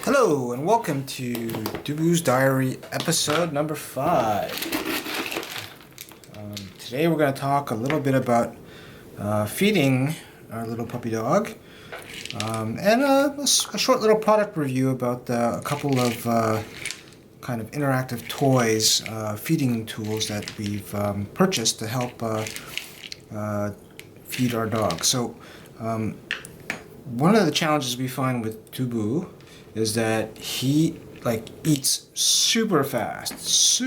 Hello and welcome to Dooboo's Diary episode number 5. Today we're going to talk a little bit about feeding our little puppy dog and a short little product review about a couple of kind of interactive toys, feeding tools that we've purchased to help feed our dog. So one of the challenges we find with Dooboo is that he eats super fast,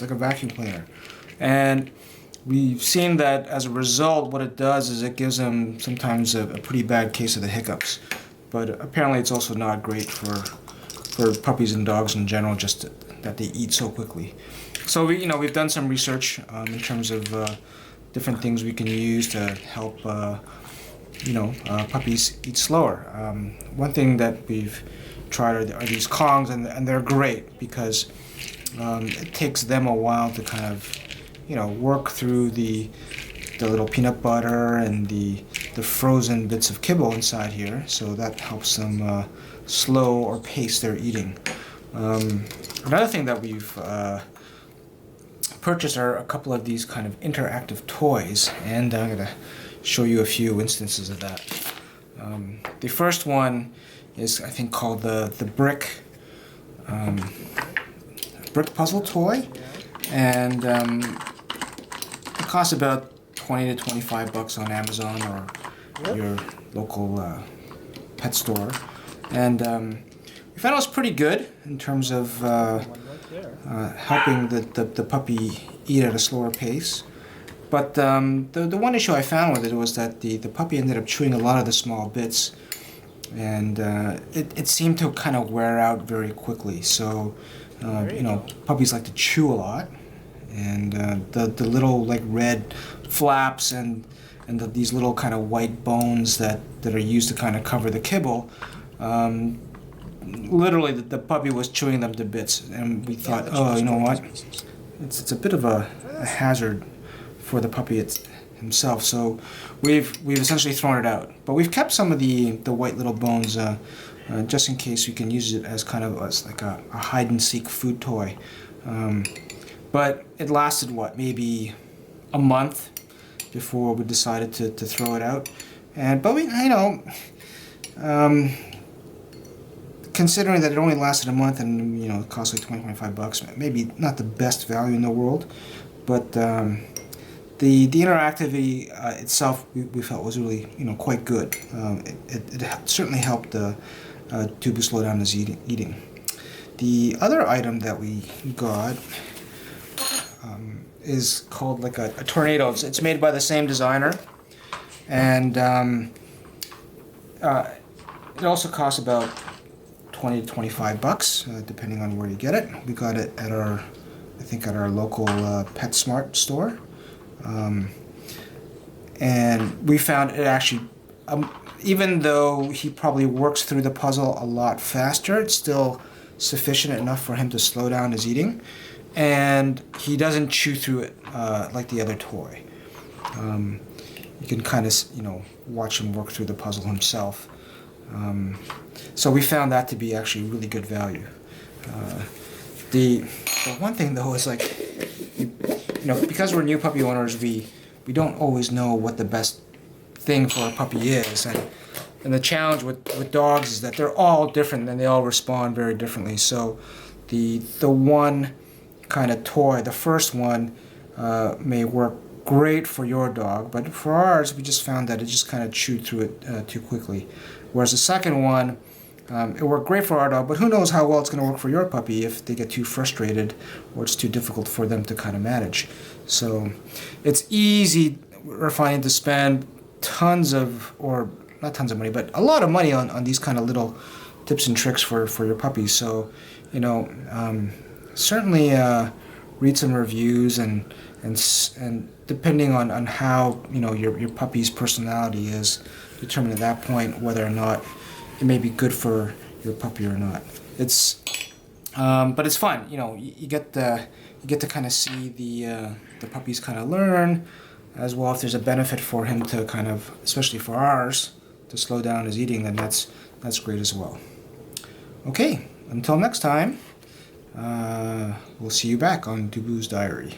like a vacuum cleaner. And we've seen that as a result, what it does is it gives him sometimes a pretty bad case of the hiccups. But apparently it's also not great for puppies and dogs in general, just that they eat so quickly. So we've done some research in terms of different things we can use to help puppies eat slower. One thing that we've tried are these Kongs, and they're great because it takes them a while to kind of, work through the little peanut butter and the frozen bits of kibble inside here, so that helps them slow or pace their eating. Another thing that we've purchased are a couple of these kind of interactive toys, and I'm going to show you a few instances of that. The first one is, I think, called the brick puzzle toy, and it costs about $20 to $25 on Amazon or your local pet store, and we found it was pretty good in terms of helping the puppy eat at a slower pace. But the one issue I found with it was that the puppy ended up chewing a lot of the small bits, and it seemed to kind of wear out very quickly. So, puppies like to chew a lot, and the little red flaps and these little kind of white bones that are used to kind of cover the kibble, literally the puppy was chewing them to bits, and we thought, oh, you know what, it's a bit of a hazard for the puppy himself, so we've essentially thrown it out. But we've kept some of the white little bones just in case we can use it as kind of like a hide and seek food toy. But it lasted maybe a month before we decided to throw it out. But we considering that it only lasted a month and it cost like $25, maybe not the best value in the world, but the interactivity itself we felt was really quite good. It certainly helped Dooboo slow down his eating. The other item that we got is called like a tornado. It's made by the same designer, and it also costs about $20 to $25 depending on where you get it. We got it at our local PetSmart store. And we found it actually, even though he probably works through the puzzle a lot faster, it's still sufficient enough for him to slow down his eating, and he doesn't chew through it like the other toy. You can kind of watch him work through the puzzle himself. So we found that to be actually really good value. The one thing though is because we're new puppy owners, we don't always know what the best thing for a puppy is, and the challenge with dogs is that they're all different and they all respond very differently. So the one kind of toy, the first one, may work great for your dog, but for ours we just found that it just kind of chewed through it too quickly. Whereas the second one, it worked great for our dog, but who knows how well it's going to work for your puppy if they get too frustrated or it's too difficult for them to kind of manage. So it's easy, we're finding, to spend not tons of money, but a lot of money on these kind of little tips and tricks for your puppies. So, certainly read some reviews and depending on how your puppy's personality is, determine at that point whether or not it may be good for your puppy or not. But it's fun. You get to kind of see the puppies kind of learn, as well. If there's a benefit for him to kind of, especially for ours, to slow down his eating, then that's great as well. Okay, until next time, we'll see you back on Dooboo's Diary.